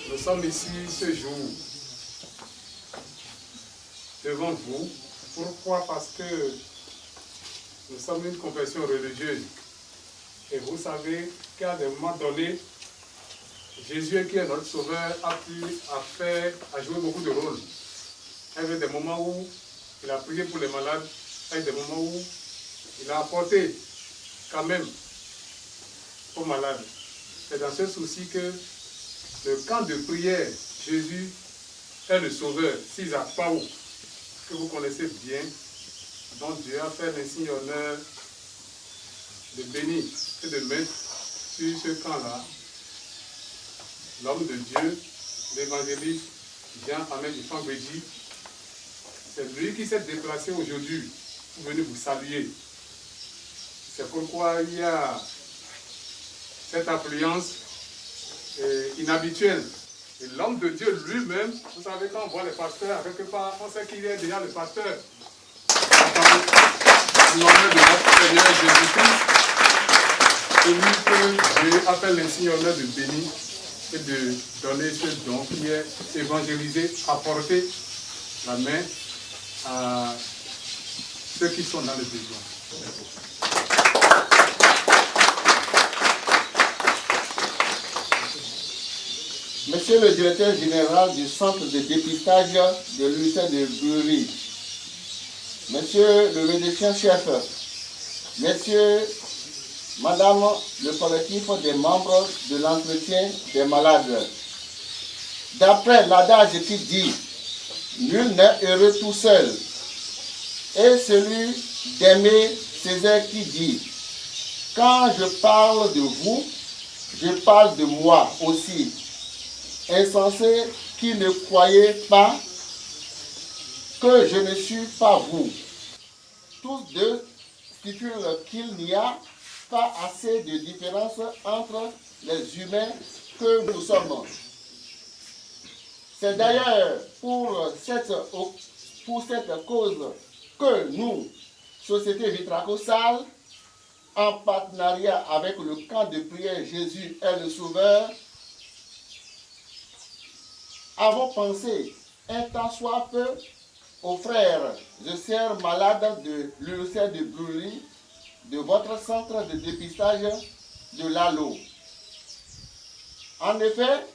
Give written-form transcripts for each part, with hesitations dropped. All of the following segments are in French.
Nous sommes ici ce jour devant vous. Pourquoi? Parce que nous sommes une confession religieuse. Et vous savez qu'à des moments donnés, Jésus, qui est notre sauveur, a joué beaucoup de rôles. Il y avait des moments où il a prié pour les malades, il y a des moments où il a apporté quand même aux malades. C'est dans ce souci que le camp de prière, Jésus est le sauveur, Isaac Pao, que vous connaissez bien, dont Dieu a fait l'insigne honneur de bénir et de mettre sur ce camp-là l'homme de Dieu, l'évangéliste Jean-Ahmed Ifangbeji. C'est lui qui s'est déplacé aujourd'hui pour venir vous saluer. C'est pourquoi il y a cette affluence inhabituelle Et l'homme de Dieu lui-même, vous savez, quand on voit les pasteurs, quelque part, on sait qu'il est déjà le pasteur. En l'honneur de notre Seigneur Jésus-Christ, celui que Dieu appelle ainsi honneur de bénir et de donner ce don qui est évangélisé, apporter la main à ceux qui sont dans le besoin. Monsieur le directeur général du centre de dépistage de l'UNICEF de Brury, Monsieur le médecin chef, Messieurs, Madame le collectif des membres de l'entretien des malades. D'après l'adage qui dit « Nul n'est heureux tout seul », et celui d'Aimé Césaire qui dit « Quand je parle de vous, je parle de moi aussi ». Insensé qui ne croyez pas que je ne suis pas vous. Tous deux stipulent qu'il n'y a pas assez de différence entre les humains que nous sommes. C'est d'ailleurs pour cette cause que nous, Société Vitracosal, en partenariat avec le camp de prière Jésus est le Sauveur, avons pensé un tant soit peu aux frères et sœurs malades de l'UNICEF de Brury, de votre centre de dépistage de l'ALO. En effet,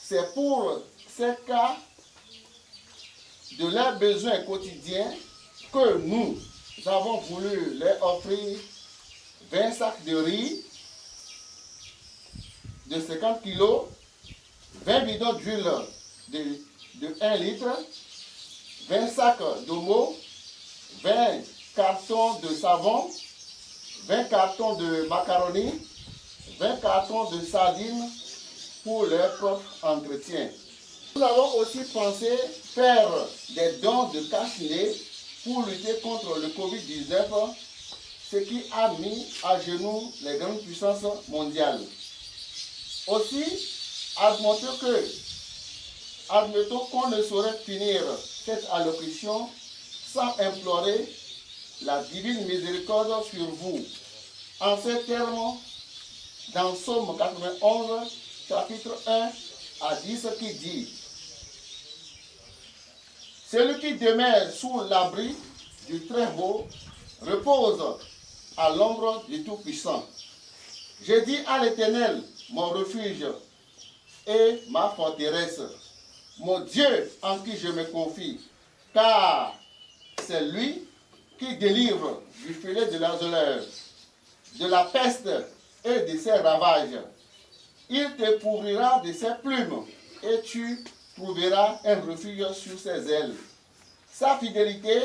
c'est pour ces cas de leurs besoins quotidiens que nous avons voulu leur offrir 20 sacs de riz de 50 kg, 20 bidons d'huile de 1 litre, 20 sacs d'omo, 20 cartons de savon, 20 cartons de macaroni, 20 cartons de sardines pour leur propre entretien. Nous avons aussi pensé faire des dons de cache-nez pour lutter contre le Covid-19, ce qui a mis à genoux les grandes puissances mondiales. Aussi, admettons qu'on ne saurait finir cette allocution sans implorer la divine miséricorde sur vous. En ces termes, dans Somme 91, chapitre 1 à 10, qui dit « Celui qui demeure sous l'abri du Très-Haut repose à l'ombre du Tout-Puissant. J'ai dit à l'Éternel, mon refuge et ma forteresse, mon Dieu en qui je me confie, car c'est lui qui délivre du filet de l'azoleur, de la peste et de ses ravages. Il te couvrira de ses plumes et tu trouveras un refuge sur ses ailes. Sa fidélité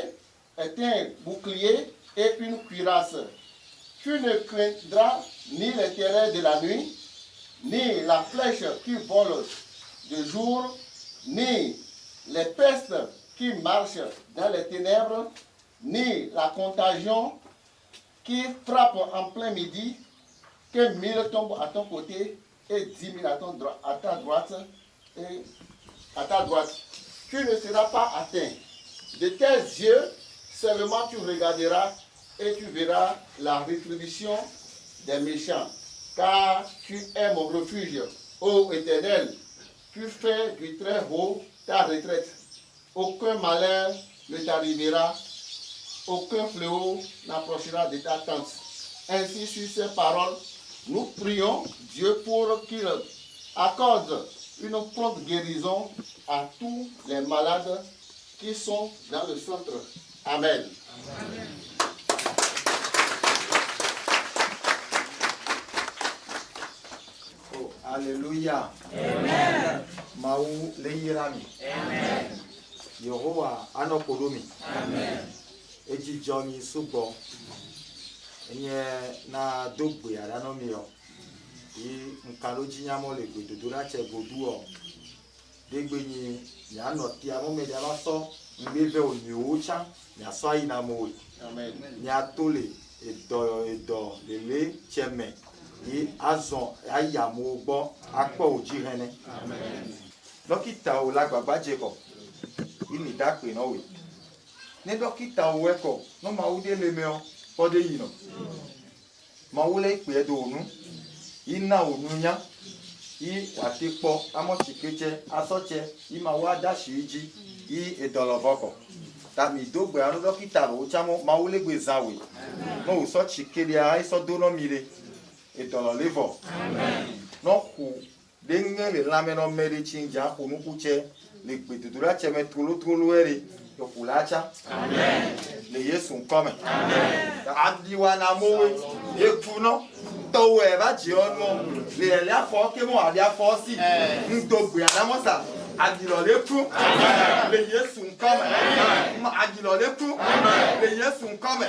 est un bouclier et une cuirasse. Tu ne craindras ni les terreurs de la nuit, ni la flèche qui vole de jour, ni les pestes qui marchent dans les ténèbres, ni la contagion qui frappe en plein midi, que 1000 tombent à ton côté et 10 000 à ta droite, et à ta droite. Tu ne seras pas atteint. De tes yeux seulement tu regarderas et tu verras la rétribution des méchants. Car tu es mon refuge, ô Éternel. Tu fais du Très-Haut ta retraite. Aucun malheur ne t'arrivera, aucun fléau n'approchera de ta tente. Ainsi, sur ces paroles, nous prions Dieu pour qu'il accorde une prompte guérison à tous les malades qui sont dans le centre. Amen. Amen. Oh, alléluia. Amen. Maou leirami. Amen. Yehowa anokolomi. Amen. Eji Johnny Subo. Enye na dogbe adanomi yo. I nkaloji nyamo le gbedodo la che godu o. Degbe ni ya no ti amome de ba so ngbe ve oni o cha ya so ayi na mo. Amen. Ni atole edo lele cheme. yi azɔn ayamu gbɔ akpɔ wòdzi hɛnɛ dɔkita wo la gbagba dze kɔ yi ni dakpe nɔ woe ne dɔkita wo ɛkɔ ne mawu de le mɛ kɔ de yi nɔ mawu le kpe do nu yi na wo nu nya yi wate kpɔ amɔtsiketsɛ asɔtsɛ yi mawu ada si yi dzi yi edɔlɔvɔ kɔ tami do gbe alo dɔkita lo tsamo mawu le gbe zã woe ne wo sɔ tsikelia esɔ do nɔ mi le edɔlɔ le vɔ n'ɔku de ŋe le lãme nɔ me ɖe tsi dza ƒo nuku tsɛ le gbedodoɖa tsɛ me trolo ɛɖe eƒo la tsa le yesu ŋkɔme adiwa na mowoe eku nɔ tɔwo va dzi ɔnɔ le ɛlia fɔ ke mo alia fɔ si ŋdo gbea na mɔsa adilɔ le ku le yesu ŋkɔme adilɔ le ku le yesu ŋkɔme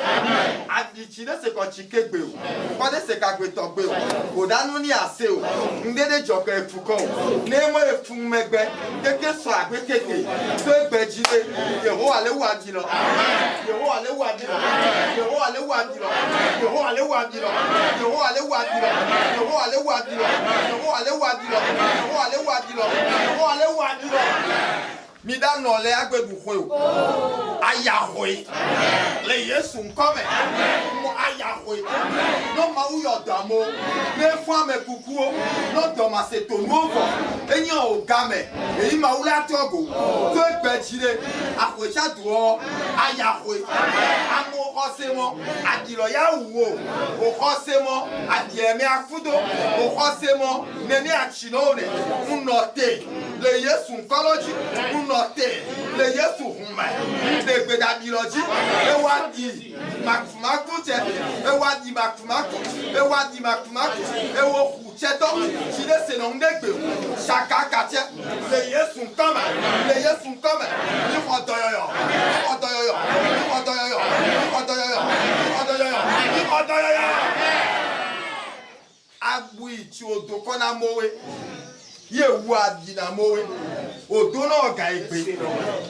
aditsi ne se kɔ tsi ke gbe o kɔ ne se ka gbetɔ gbe o o da nu ni ase o ŋde de dzɔ ke efu kɔ o ne mo efu megbe keke sɔ agbe keke to egbe dzi de yehowa le wu adilɔ yehowa le wu adilɔ yehowa le wu adilɔ yehowa le wu adilɔ yehowa le wu adilɔ yehowa le wu adilɔ yehowa le wu adilɔ yehowa le wu adilɔ yehowa le wu adilɔ. Mi da nɔ le agbedu xoe o aya xoe le yesu ŋkɔme mo aya xoe no mawu yɔ damo ne fún ame kukuwo no dɔmase tonuwo vɔ enye o game eyi mawu la tɔ go to egbe dzi ɖe axɔtsa doɔ aya xoe amewo xɔ se mɔ adilɔ ya wu o xɔ se mɔ adiɛmɛ akudo o xɔ se mɔ nene atsi nɔ ne ŋunɔ te le yesu ŋkɔlɔ dzi ŋunɔ te le yesu hume le gbedadilɔ dzi ewa di makumaku tsɛ ewa di makumaku ewa di makumaku ewo ƒu tsɛtɔ si ɖe se nɔ ŋu ɖe gbe o sakaka tsɛ le yesu ŋkɔme le yesu ŋkɔme mi xɔ dɔyɔyɔ mi xɔ dɔyɔyɔ mi xɔ dɔyɔyɔ mi xɔ dɔyɔyɔ mi xɔ dɔyɔyɔ mi xɔ dɔyɔyɔ abui tsi o do kɔ na mowe ye wu adi na mowe o do na ɔga egbe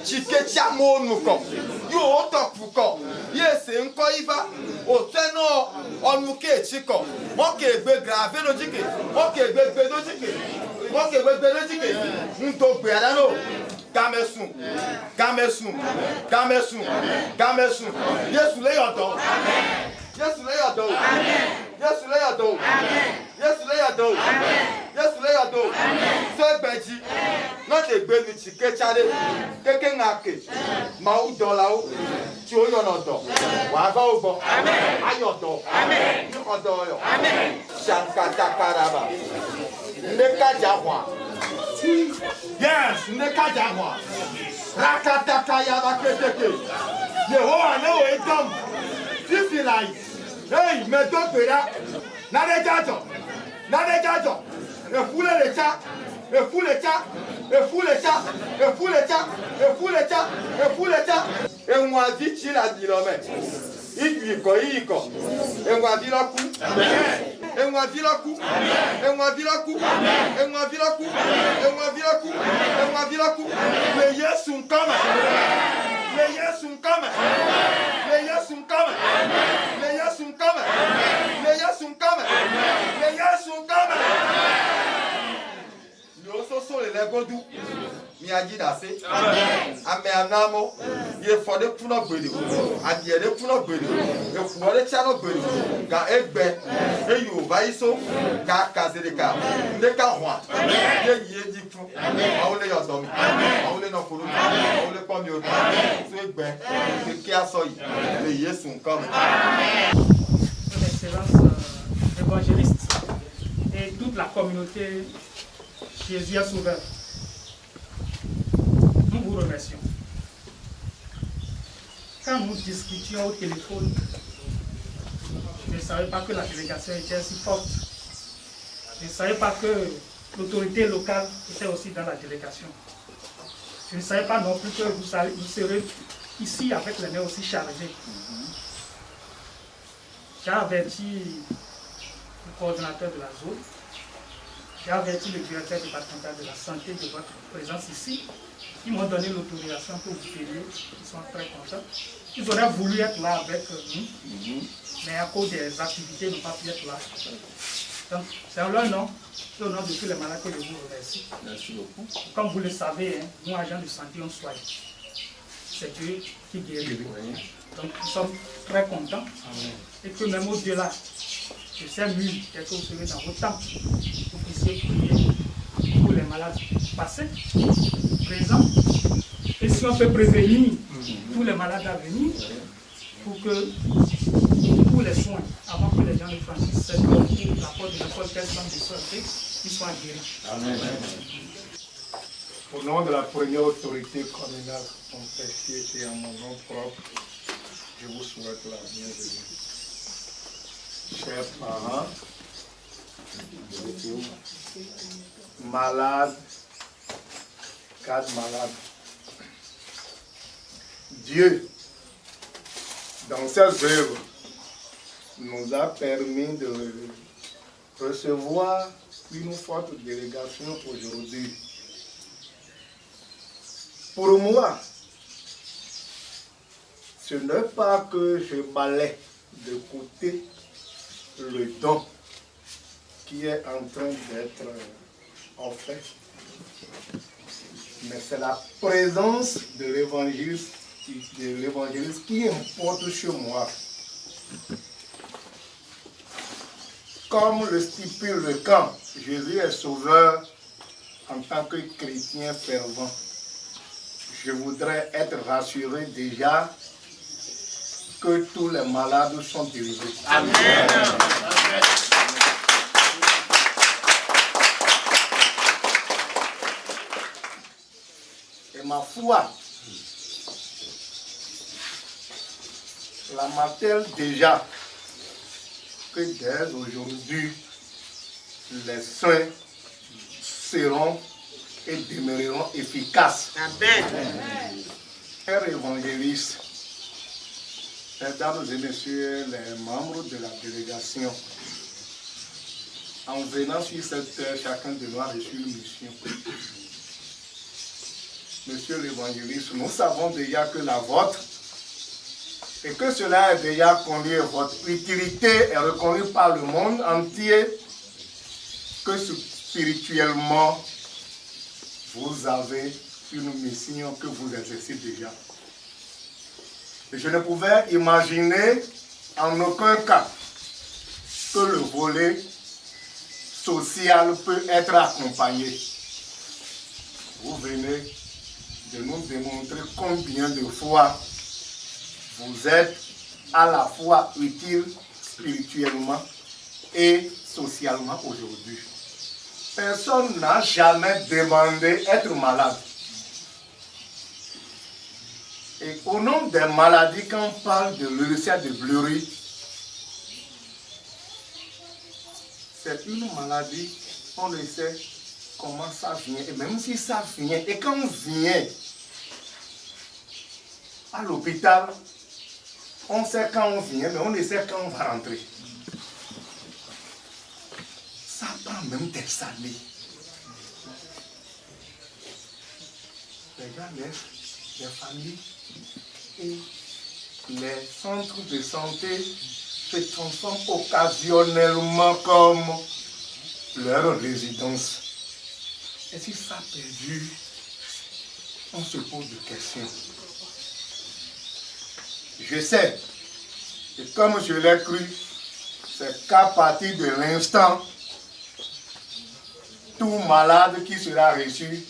tsiketsi amewo nu kɔ ye o tɔpu kɔ ye se ŋkɔ yi va o tɛ nɔ ɔnu ke etsi kɔ mɔ ke egbe grave ɖo dzi ke mɔ ke egbe gbe ɖo dzi ke mɔ ke egbe gbe ɖo dzi ke ŋdo gbea ɖa no gamesu gamesu gamesu gamesu yesu le yɔ dɔ yesu le yɔ dɔ yesu le yɔ dɔ yesu le yɔ dɔ yesu le yɔ dɔ so egbedzi n'ote gbenu tsiketsa ɖe keke ŋa ke mawu dɔlawo tí o yɔnɔ dɔ wàá va wo gbɔ ayɔ dɔ yɔ dɔ yɔ sankatakaraba nde kadza hɔa yes nde kadza hɔa rakataka yaba keteke yehowa ne wo edɔm fifi la yi eyi me do gbe ɖa nane dzadzɔ nane dzadzɔ efu le tsa efu le tsa efu le tsa efu le tsa efu le tsa efu le tsa eŋuavi tsi le adilɔ me iɖui kɔ iyi kɔ eŋuavi lɔ ku eŋuavi lɔ ku eŋuavi lɔ ku eŋuavi lɔ ku eŋuavi lɔ ku eŋuavi lɔ ku le yesu ŋkɔme le yesu ŋkɔme le yesu ŋkɔme le yesu ŋkɔme le yesu ŋkɔme le yesu ŋkɔme yo soso le le godu miadzi ɖase ame anamo ye fɔ ɖe ku nɔ gbeɖe adiɛ ɖe ku nɔ gbeɖe eƒuɔ ɖe tsa nɔ gbeɖe ga egbe eye wòva yi so ga kaze ɖeka ɖeka hɔa ye yi edzi fu awo le yɔdɔ mi awo le nɔ kolo mi awo le kpɔ mi o so egbe keke asɔ yi le yesu ŋkɔme. Évangéliste et toute la communauté Jésus est sauveur. Nous vous remercions. Quand nous discutions au téléphone, je ne savais pas que la délégation était aussi forte. Je ne savais pas que l'autorité locale était aussi dans la délégation. Je ne savais pas non plus que vous serez ici avec les mains aussi chargées. J'ai averti le coordonnateur de la zone. J'ai averti le directeur départemental de la santé de votre présence ici. Ils m'ont donné l'autorisation que vous veniez. Ils sont très contents. Ils auraient voulu être là avec nous, mais à cause des activités, ils n'ont pas pu être là. Donc, c'est en leur nom et au nom de tous les malades que je vous remercie. Merci beaucoup. Comme vous le savez, hein, nous, agents de santé, on soigne. C'est Dieu qui guérit. Donc, nous sommes très contents. Et que même au-delà de ces murs que vous serez dans vos temps, vous puissiez prier pour les malades passés, présents. Et si on peut prévenir tous les malades à venir, pour que tous les soins, avant que les gens ne franchissent cette porte ou la porte de n'importe quel centre de santé, ils soient guéris. Amen. Au nom de la première autorité communale, mon péché et en mon nom propre, je vous souhaite la bienvenue. Chers parents, malades, cadres malades, Dieu, dans ses œuvres, nous a permis de recevoir une forte délégation aujourd'hui. Pour moi, ce n'est pas que je balaie de côté le don qui est en train d'être offert, mais c'est la présence de l'évangéliste qui importe chez moi. Comme le stipule le camp, Jésus est sauveur en tant que chrétien fervent. Je voudrais être rassuré déjà que tous les malades sont délivrés. Amen. Et ma foi, la m'appelle déjà que dès aujourd'hui, les soins seront et demeureront efficaces. Amen. Chers évangélistes, mesdames et messieurs les membres de la délégation, en venant sur cette terre, chacun de nous a reçu une mission. Monsieur l'évangéliste, nous savons déjà que la vôtre, et que cela est déjà connu, votre utilité est reconnue par le monde entier, que spirituellement, vous avez une mission que vous exercez déjà. Et je ne pouvais imaginer en aucun cas que le volet social peut être accompagné. Vous venez de nous démontrer combien de fois vous êtes à la fois utile spirituellement et socialement aujourd'hui. Personne n'a jamais demandé être malade. Et au nom des maladies, quand on parle de l'ulcère de Bleury, c'est une maladie, on ne sait comment ça vient. Et même si ça vient, et quand on vient à l'hôpital, on sait quand on vient, mais on ne sait quand on va rentrer. Ça prend même des années. Les gens naissent, les familles et les centres de santé se transforment occasionnellement comme leur résidence. Et si ça perdure, on se pose des questions. Je sais, et comme je l'ai cru, c'est qu'à partir de l'instant, tout malade qui sera reçu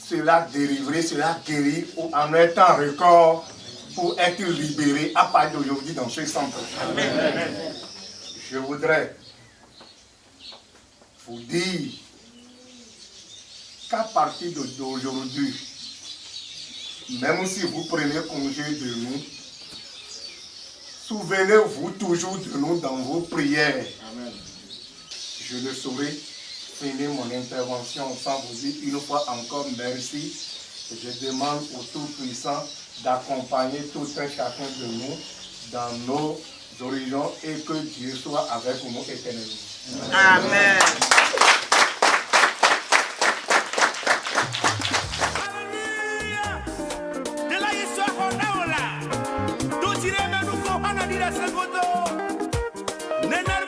sera délivré, sera guéri en un temps record pour être libéré à partir d'aujourd'hui dans ce centre. Amen. Je voudrais vous dire qu'à partir d'aujourd'hui, même si vous prenez congé de nous, souvenez-vous toujours de nous dans vos prières. Amen. Je ne saurais finir mon intervention sans vous dire une fois encore merci. Et je demande au Tout-Puissant d'accompagner tout un chacun de nous dans nos horizons et que Dieu soit avec nous éternellement. Amen. Nena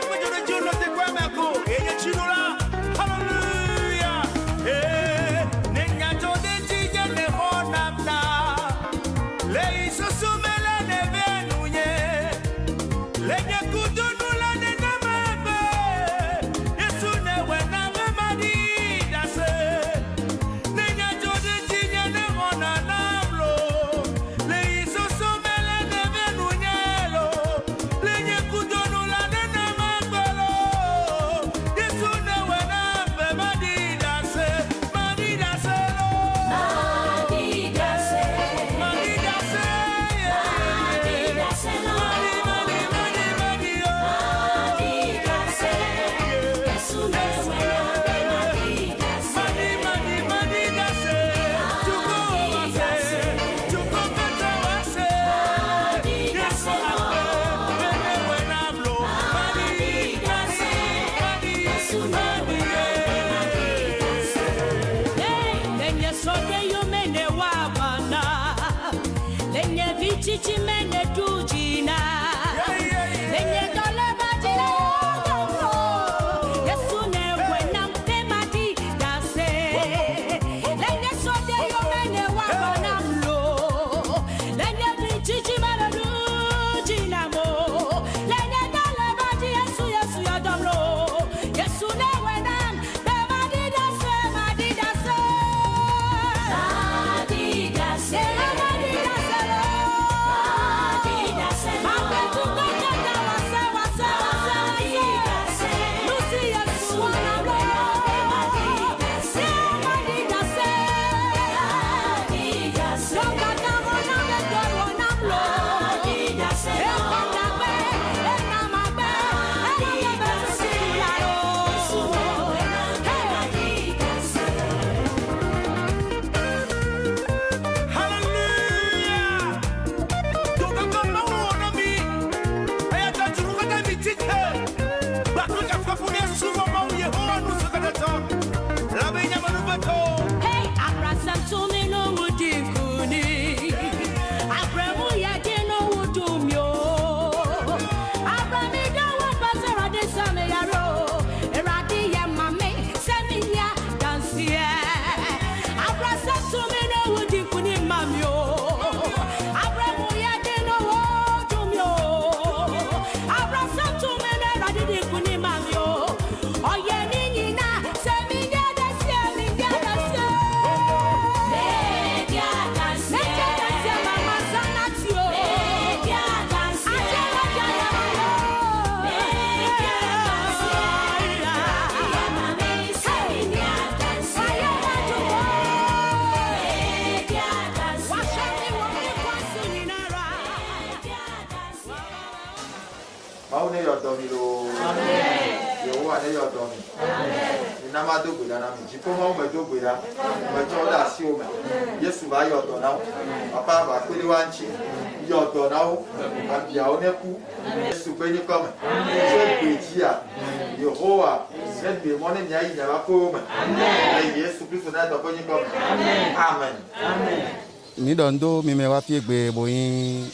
Mi dondo mi me wapi gbe boyin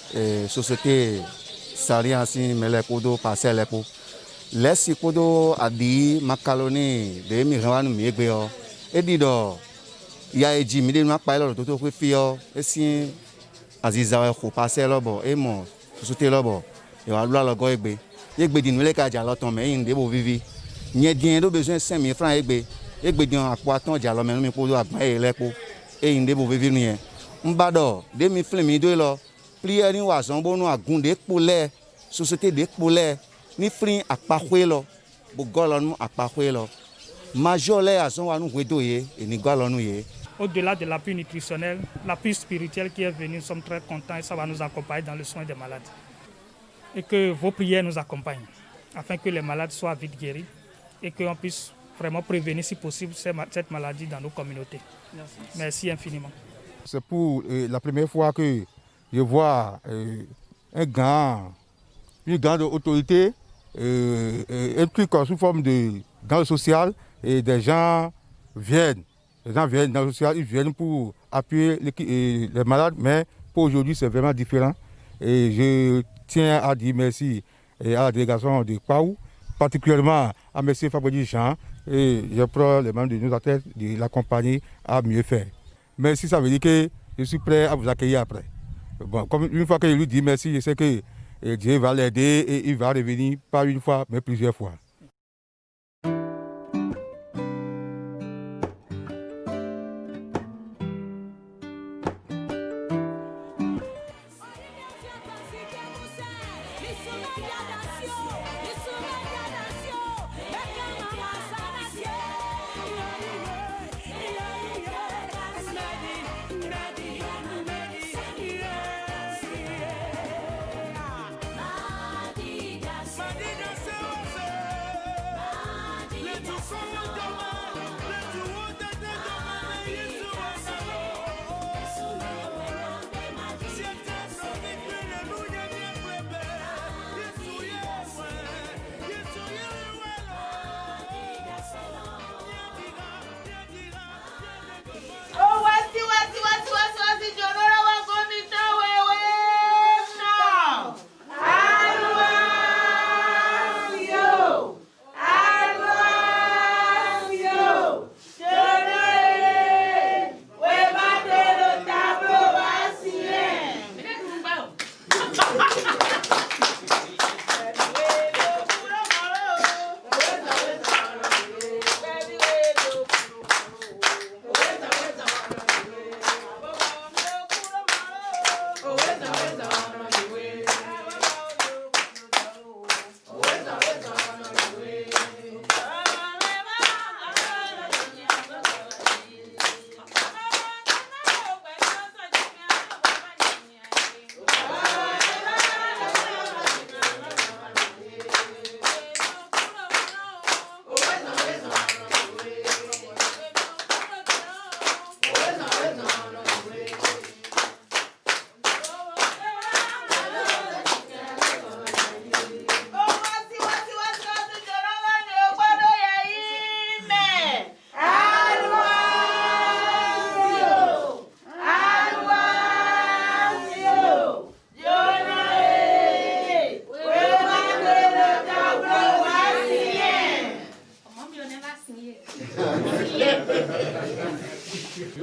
société sariansi mele kodo parcelle ko lesi kodo adi macaroni de mi ranu mi gbe o edido ya eji mi de nu apa lo to pe fi o esin aziza ko parcelle bo e mo société lo bo e wa lu alogo egbe di nu le ka ja lo ton me yin de bo vivi yen din do besoin 5000 francs egbe din apo atan ja lo me nu mi kodo agba e lepo e yin de bo vivi nu yen mbado de mi flin mi do lo prière ni wa son bonu agun de pole société de pole ni flin apahwe lo bo golonu apahwe lo major le ason wa nu wedo ye e ni golonu ye. Au-delà de l'appui nutritionnel, l'appui spirituel qui est venu, nous sommes très contents et ça va nous accompagner dans le soin des malades. Et que vos prières nous accompagnent afin que les malades soient vite guéris et qu'on puisse vraiment prévenir si possible cette maladie dans nos communautés. Merci infiniment. C'est pour la première fois que je vois une grande autorité, un truc sous forme de dans le social, et des gens viennent dans le social, ils viennent pour appuyer les malades, mais pour aujourd'hui c'est vraiment différent. Et je tiens à dire merci à la délégation de Paou, particulièrement à M. Fabrice Jean, et je prends les membres de nos tête de l'accompagner à mieux faire. Merci, ça veut dire que je suis prêt à vous accueillir après. Bon, comme une fois que je lui dis merci, je sais que Dieu va l'aider et il va revenir pas une fois, mais plusieurs fois.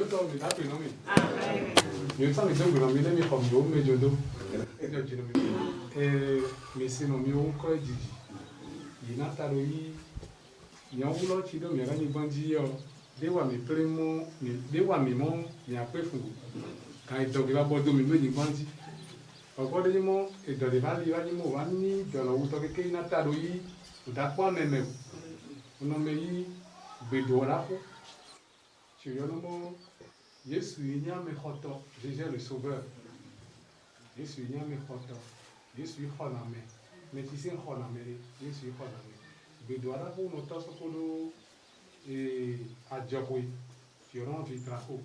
to mi da pe no mi yo sa mi do gbe no mi le mi ko mi o mejo do e do jino mi mi si no mi o ko ejiji yi na ta ro yi yan wulo chi do mi ra ni banji yo de wa mi primo mi de wa mi mo mi ape fun ka ido ke ba bodo mi meji banji ọgbọ́dé yín mọ́ ìdọ̀lẹ̀ bá lè wáyé mọ́ wá ní ìdọ̀lọ̀ òwútọ́ kékeré náà tàdó yí ìdápọ̀ nẹ̀nẹ̀ ọ̀nàmẹ́ yí gbèdò ọ̀rá fún ṣèyọ́ ló mọ́ Jésus yìí ní àmì ọ̀tọ̀ Jésus le sauveur Jésus yìí ní àmì ọ̀tọ̀ Jésus yìí xɔ nàmẹ́ mẹtisi xɔ nàmẹ́ Jésus yìí xɔ nàmẹ́ gbèdò ọ̀rá fún ọ̀tọ̀ sọ́kòló àjọpọ̀ fìràn fi trako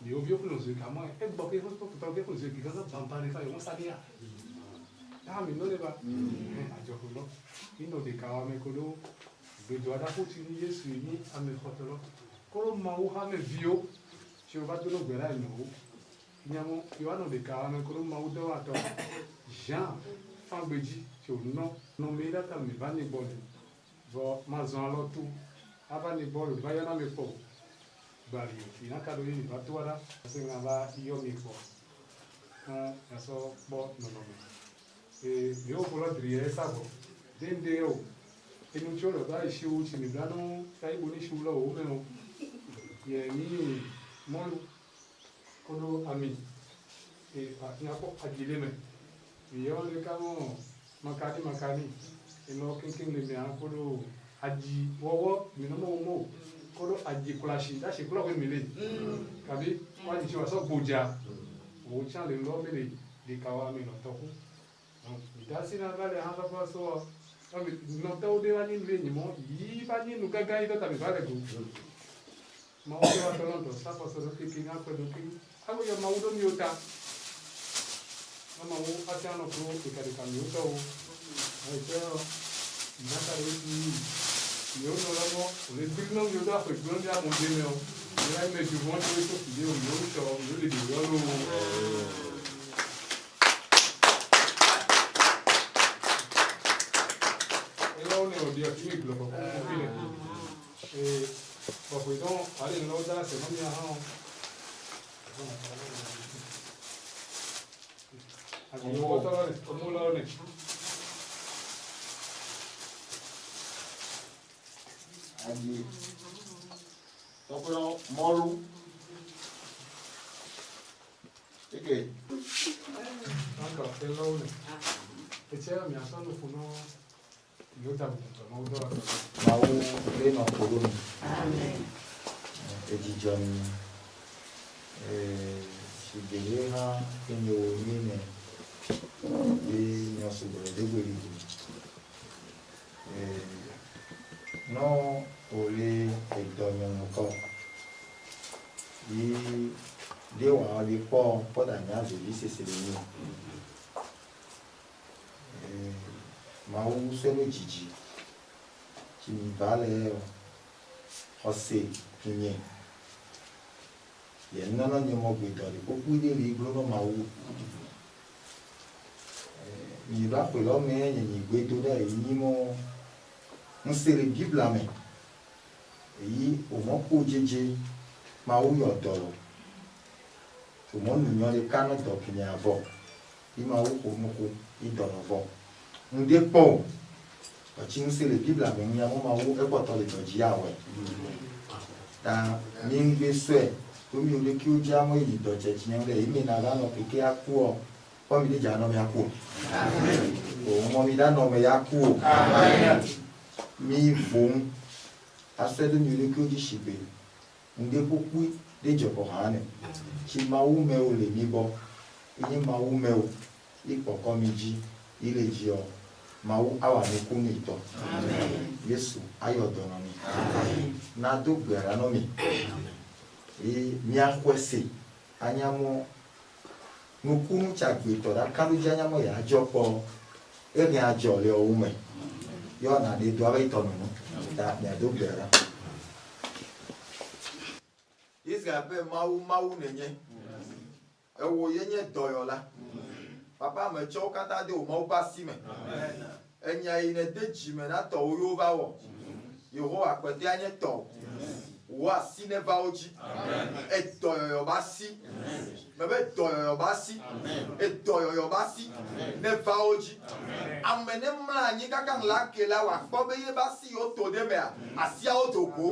ni o viu kuno zika mãe é bom que você pode ver kuno zika casa bampare faz uma sabia ah me não leva a jogo e não de kawa me kodo bedo ada puti ni Yesu ni ame khotolo kolo mau ha me viu se o va do no gbera no nyamo yo ano de kawa me kolo mau do ato Jean fangbeji se o no me da ta me va ni bol vo mazon lo tu ava ni bol va yana me po bali ina kado yini batwara senga ba iyo miko aso bo no yo polo drie sabo dende o enu cholo ba shiu chimi blano sai boni shulo o meno ye ni molu kono ami ina ko agileme yo le kamo makani eno kinkin le mi akolo aji wowo mi no mo kolo aji kulashi da shi kula ko mele kabi wa ji wa so boja o cha le lo mele de kawa mi no to ku da si na vale ha pa so no to de wa ni le ni mo yi ba ni nu gaga ida ta mi vale ku ma o wa to no to sa pa so ke ki na ko do ki ha go yo ma u do mi ota ma o ata no pro ke ka de ka mi ota o ai pero na ta yo no lamo le digno yo da ko gbon ya mo de me o ya me ju won to to fi yo so yo le di yo lo e lo ne o dia ki mi glo ko fi le ko don ale no da se no mi ha o a mo to le o mo lo ne Adi tọpọlọ mọlu eke. D'accord, c'est là où on est. Et tiens, mais attends, nous prenons l'autre à vous. Mau le no kodo mi. Amen. Ejijọ mi ṣùgbọ́n ha ẹni o ní ní bí yan ṣùgbọ́n ẹ̀dẹ́gbẹ̀rẹ̀ yìí. No ole edomyonko yi de wa de po da nya zo yi sesere ni ma wo se lo jiji ki mi bale ose kinye ye nana ni mo gbe do de ko ku de ri glo no ma wo mi ba pe lo me yin gbe do da yi ni mo ń ṣeré bíbélà mi èyí òmò kó jẹjẹ máa wú yọ dọ̀rọ̀ òmò nìyàn lè kánú dọ̀kìnì àbọ̀ bí máa wú kó mú kó ìdọ̀nà bọ̀ ń dé pọ̀ ọ̀chí ń ṣeré bíbélà mi ní àwọn máa wú ẹ̀pọ̀tọ̀ lè dọ̀jì àwẹ̀ ta mi ń gbé sọ ẹ̀ omi ò lè kí ó jẹ́ àwọn èyí dọ̀jẹ̀ jìyàn rẹ̀ èmi náà lánà kékeré á kú ọ wọ́n mi lè jà náà mi á kú òun mọ́ mi dáná ọmọ ya kú ọ. Mi vom aswedo mi le ko ji shibe nde popu de jobo hane chi ma wu me o le mi bo yin ma wu me o ipoko mi ji ile ji o ma wu awa ni ku mi to Yesu ayo do na mi na do gbera no mi mi akwese anyamo nukunu chagbe to da kalu ji anyamo ya jopo e ajo le o ume yo na de do ave to no da me do gbera Israel be mawu nenye e wo yenye doyola papa me cho kata de o mawu basi me enya ine de ji me na to yo ba wo Yehowa apete anye to wa si ne va oji edoyoyo ba si mebe doyoyo ba si edoyoyo ba si ne va oji amene mla anyi kaka la kela wa kpo be ye ba si o to de me asia o to go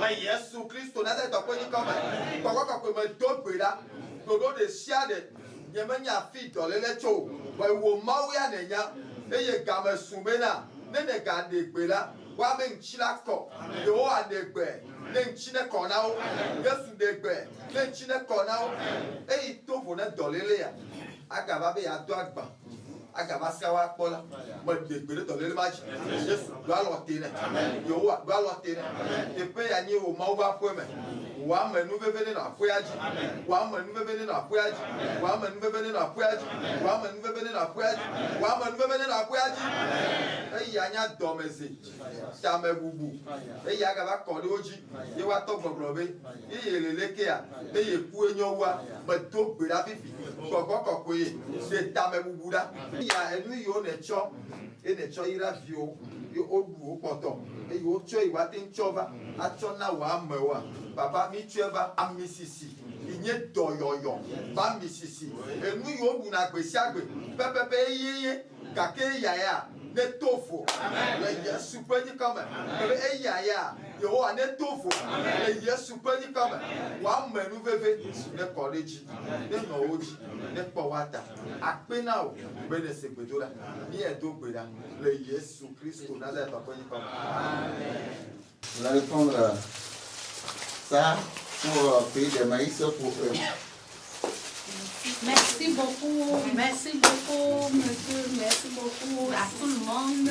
la Yesu Kristo na to ko ni ko me ko me do gbera todo de sia de yemenya fi dolele cho wa wo mawo ya nenya eye game sumena ne ne ga de gbera wa me nchila ko de o adegbe ne nchine ko na o Yesu de gbe ne nchine ko na o e to vo ne dolele ya aga ba be ya do agba aga ba sia wa pola mo de gbe le dolele ma ji Yesu do alo te ne yo wa do alo te ne e pe ya ni o ma o ba po me wa menu bebe ne na po ya ji wa menu bebe ne na po ya ji wa menu bebe ne na po ya ji wa menu bebe ne na po ya ji wa menu bebe ne na po ya ji e ya nya do mezi ta me bubu e ya ga ba ko de oji ye wa to gbogbo be e ye leleke ya e ye ku enyo wa me to gbe da fifi gbogbo ko ye se ta me bubu da ya enu yo ne cho e ne cho ira vio yo odu o poto e yo cho iwa tin chova a cho na wa mewa baba mi tueva amisisi inye doyoyo ba misisi enu yo bu na gbesi agbe pepepe yeye kake yaya ne tofo le Yesu pe ni kama e yaya yo ane tofo le Yesu pe ni kama wa menu veve ne college ne no oji ne powata akpena o be ne segbedola ni edo gbeda le Yesu Kristo Nazareth pe ni kama amen. Je vais répondre ça pour payer des maïs pour eux. Merci beaucoup, monsieur, merci beaucoup à tout le monde.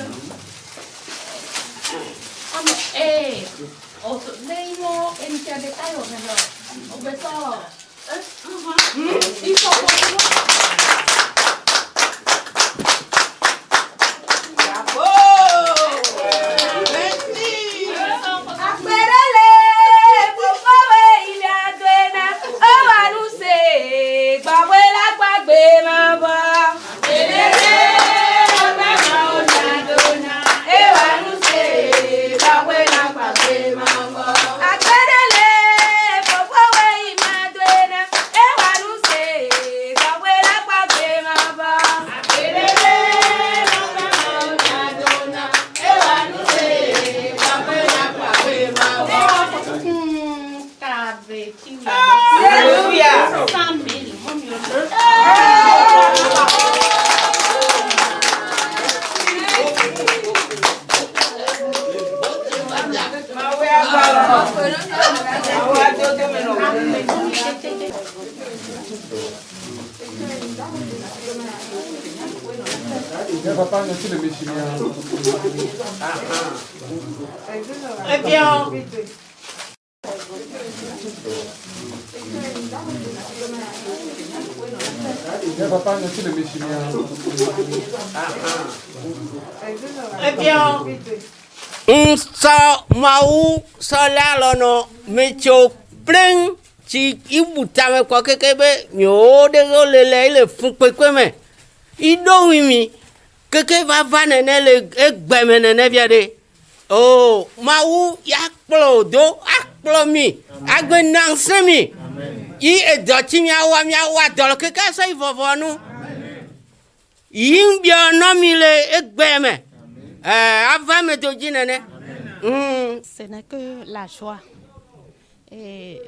Très bien. Très bien. Mau sola lono mecho plen chi ibutame kwa kekebe nyo de lele ile fukwe me ido wimi keke va nene le egbeme nene viade oh mau ya plodo akplo mi agbe nanse mi yi edoti mi awa dol keke so ivovonu yin bi ono mi le egbeme ava me doji nene. Ce n'est que la joie. Et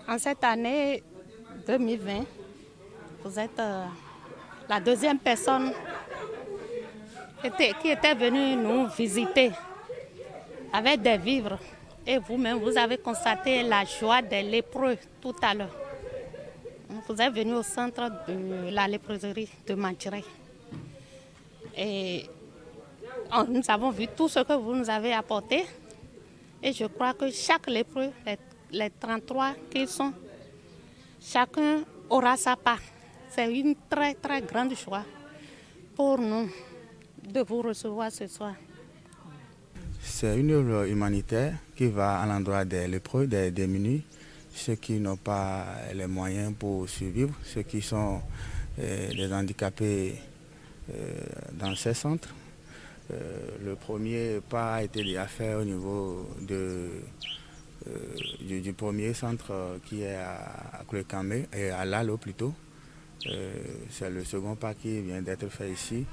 en cette année 2020, vous êtes la deuxième personne qui était venue nous visiter avec des vivres. Et vous-même, vous avez constaté la joie des lépreux tout à l'heure. Vous êtes venu au centre de la léproserie de Manchiré. Et nous avons vu tout ce que vous nous avez apporté. Et je crois que chaque lépreux, les 33 qu'ils sont, chacun aura sa part. C'est une très très grande joie pour nous de vous recevoir ce soir. C'est une œuvre humanitaire qui va à l'endroit des lépreux, des démunis, ceux qui n'ont pas les moyens pour survivre, ceux qui sont des handicapés dans ces centres. Le premier pas a été déjà fait au niveau du premier centre qui est à Clé-Camé, et à Lalo plutôt. C'est le second pas qui vient d'être fait ici.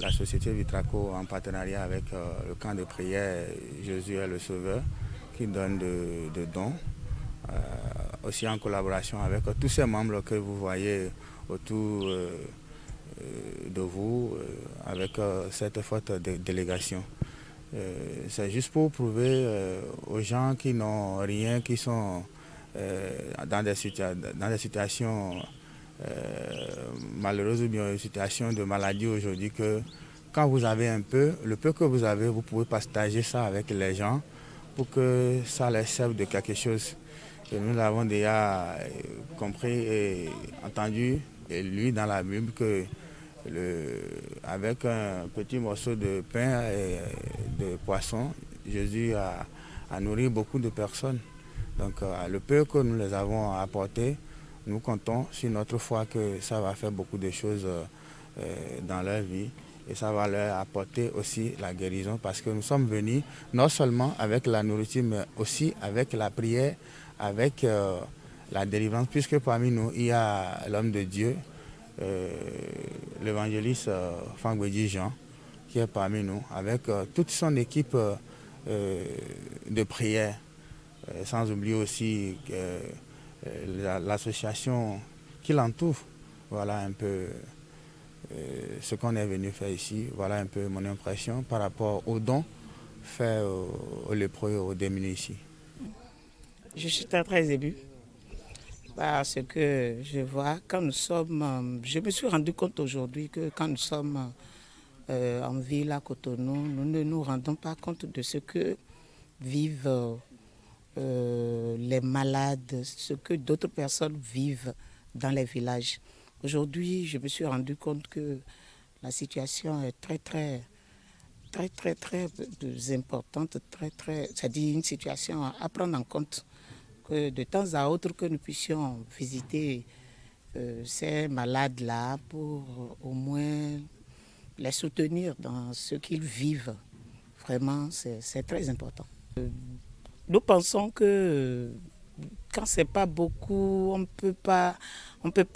La société Vitraco en partenariat avec le camp de prière Jésus est le Sauveur qui donne de dons. Aussi en collaboration avec tous ces membres que vous voyez autour de vous avec cette forte délégation. C'est juste pour prouver aux gens qui n'ont rien, qui sont dans des situations malheureuses ou bien une situation de maladie aujourd'hui, que quand vous avez un peu, le peu que vous avez, vous pouvez partager ça avec les gens pour que ça les serve de quelque chose. Et nous l'avons déjà compris et entendu et lu dans la Bible que avec un petit morceau de pain et de poisson, Jésus a nourri beaucoup de personnes. Donc le peu que nous les avons apporté, nous comptons sur notre foi que ça va faire beaucoup de choses dans leur vie et ça va leur apporter aussi la guérison, parce que nous sommes venus non seulement avec la nourriture mais aussi avec la prière, avec la délivrance, puisque parmi nous il y a l'homme de Dieu, l'évangéliste Fangwedi Jean, qui est parmi nous, avec toute son équipe de prière, sans oublier aussi l'association qui l'entoure. Voilà un peu ce qu'on est venu faire ici. Voilà un peu mon impression par rapport aux dons faits aux lépreux, aux démunis ici. Je suis très émue parce que je vois, quand nous sommes, je me suis rendu compte aujourd'hui que quand nous sommes en ville à Cotonou, nous ne nous rendons pas compte de ce que vivent les malades, ce que d'autres personnes vivent dans les villages. Aujourd'hui, je me suis rendu compte que la situation est très importante, c'est-à-dire une situation à prendre en compte, que de temps à autre que nous puissions visiter ces malades-là pour au moins les soutenir dans ce qu'ils vivent. Vraiment, c'est très important. Nous pensons que quand c'est pas beaucoup, on peut pas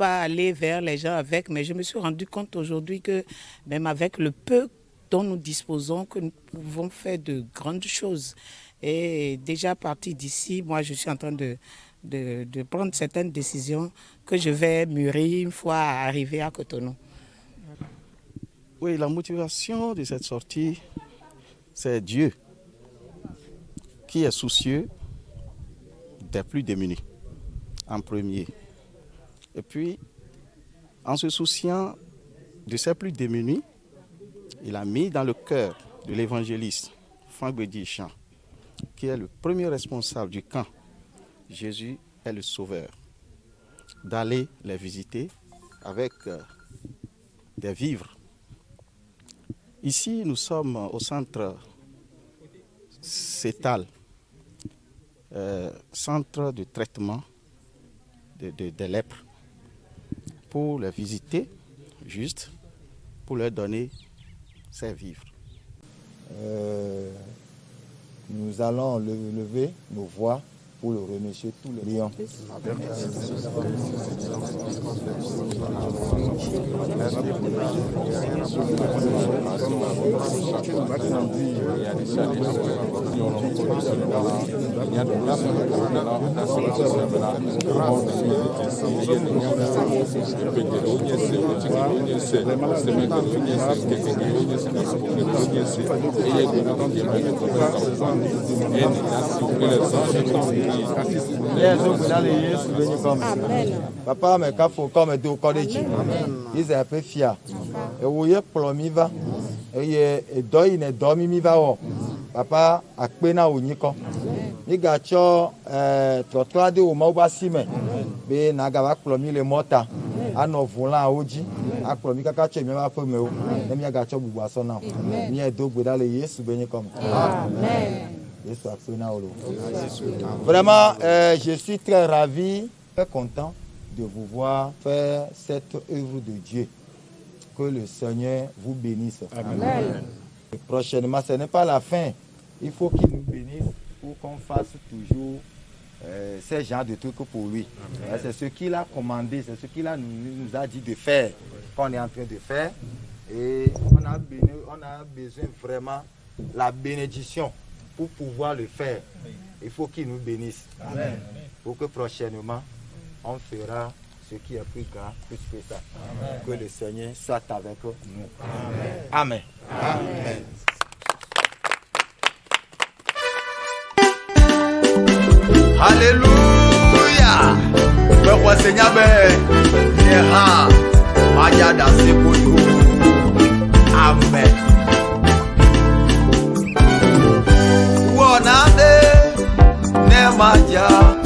aller vers les gens avec, mais je me suis rendu compte aujourd'hui que même avec le peu dont nous disposons, que nous pouvons faire de grandes choses. Et déjà à partir d'ici, moi je suis en train de prendre certaines décisions que je vais mûrir une fois arrivé à Cotonou. Oui, la motivation de cette sortie, c'est Dieu qui est soucieux des plus démunis en premier. Et puis, en se souciant de ces plus démunis, il a mis dans le cœur de l'évangéliste Fangwedi Jean, qui est le premier responsable du camp Jésus est le Sauveur, d'aller les visiter avec des vivres. Ici, nous sommes au centre CETAL, centre de traitement des lèpres, pour les visiter, juste pour leur donner ces vivres. Nous allons lever nos voix pour le remercier tous les lions. Papa me kafo comme do college. Ils a peu fia. E wo ye plomi va. E ye do yi ne do mi va o. Papa akpe na onyi ko. Ni ga cho trottoir de o ma ba sime. Be na ga ba plomi le mota. Ano volant oji. A plomi kaka che mi ba fe me o. E mi ga cho bubu aso na. Mi e do gbe dale Yesu benye comme. Amen. Vraiment, je suis très ravi, très content de vous voir faire cette œuvre de Dieu. Que le Seigneur vous bénisse. Amen. Et prochainement, ce n'est pas la fin. Il faut qu'il nous bénisse faut qu'on fasse toujours ces genres de trucs pour lui. C'est ce qu'il a commandé, c'est ce qu'il nous a dit de faire, qu'on est en train de faire. Et on a besoin vraiment de la bénédiction pour pouvoir le faire. Il faut qu'il nous bénisse. Amen. Pour que prochainement, on fera ce qui est plus grand, plus que ça. Amen. Que le Seigneur soit avec nous. Amen. Amen. Amen. Alléluia. Le roi Seigneur ira Maya dans ses bouillons. Amen. Wonade ne Maya.